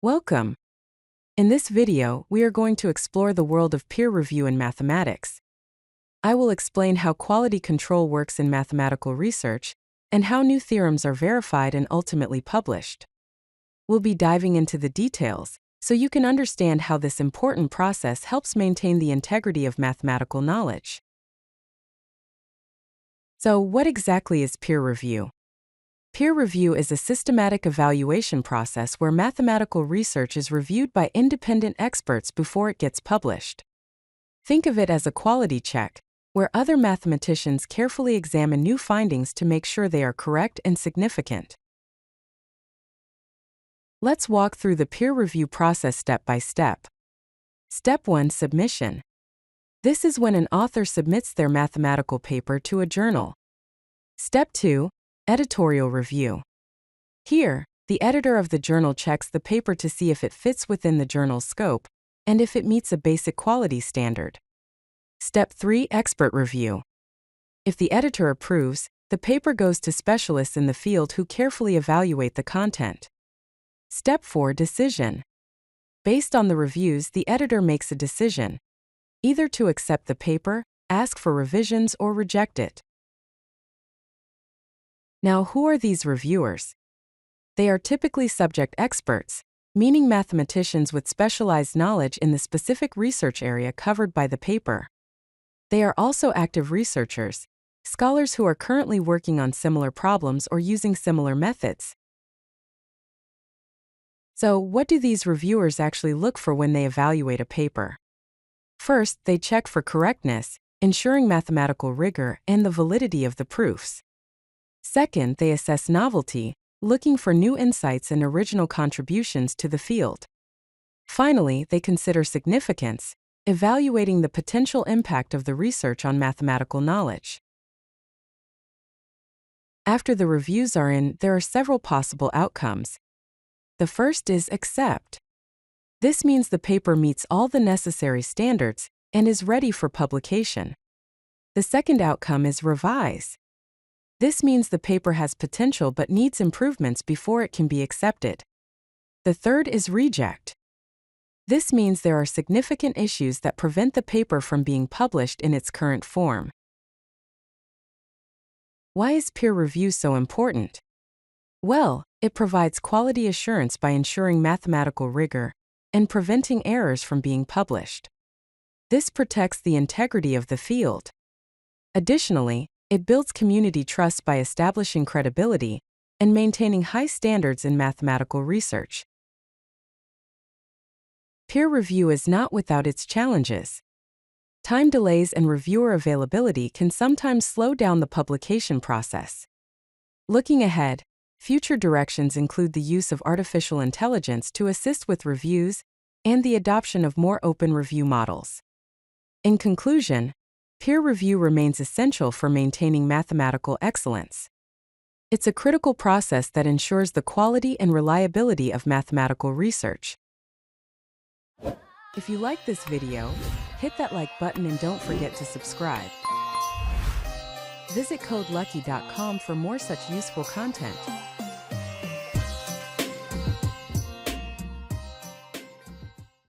Welcome! In this video, we are going to explore the world of peer review in mathematics. I will explain how quality control works in mathematical research and how new theorems are verified and ultimately published. We'll be diving into the details so you can understand how this important process helps maintain the integrity of mathematical knowledge. So, what exactly is peer review? Peer review is a systematic evaluation process where mathematical research is reviewed by independent experts before it gets published. Think of it as a quality check, where other mathematicians carefully examine new findings to make sure they are correct and significant. Let's walk through the peer review process step by step. Step 1: Submission. This is when an author submits their mathematical paper to a journal. Step 2: Editorial review. Here, the editor of the journal checks the paper to see if it fits within the journal's scope and if it meets a basic quality standard. Step 3: Expert review. If the editor approves, the paper goes to specialists in the field who carefully evaluate the content. Step 4: Decision. Based on the reviews, the editor makes a decision, either to accept the paper, ask for revisions, or reject it. Now, who are these reviewers? They are typically subject experts, meaning mathematicians with specialized knowledge in the specific research area covered by the paper. They are also active researchers, scholars who are currently working on similar problems or using similar methods. So, what do these reviewers actually look for when they evaluate a paper? First, they check for correctness, ensuring mathematical rigor and the validity of the proofs. Second, they assess novelty, looking for new insights and original contributions to the field. Finally, they consider significance, evaluating the potential impact of the research on mathematical knowledge. After the reviews are in, there are several possible outcomes. The first is accept. This means the paper meets all the necessary standards and is ready for publication. The second outcome is revise. This means the paper has potential but needs improvements before it can be accepted. The third is reject. This means there are significant issues that prevent the paper from being published in its current form. Why is peer review so important? Well, it provides quality assurance by ensuring mathematical rigor and preventing errors from being published. This protects the integrity of the field. Additionally, it builds community trust by establishing credibility and maintaining high standards in mathematical research. Peer review is not without its challenges. Time delays and reviewer availability can sometimes slow down the publication process. Looking ahead, future directions include the use of artificial intelligence to assist with reviews and the adoption of more open review models. In conclusion, peer review remains essential for maintaining mathematical excellence. It's a critical process that ensures the quality and reliability of mathematical research. If you like this video, hit that like button and don't forget to subscribe. Visit CodeLucky.com for more such useful content.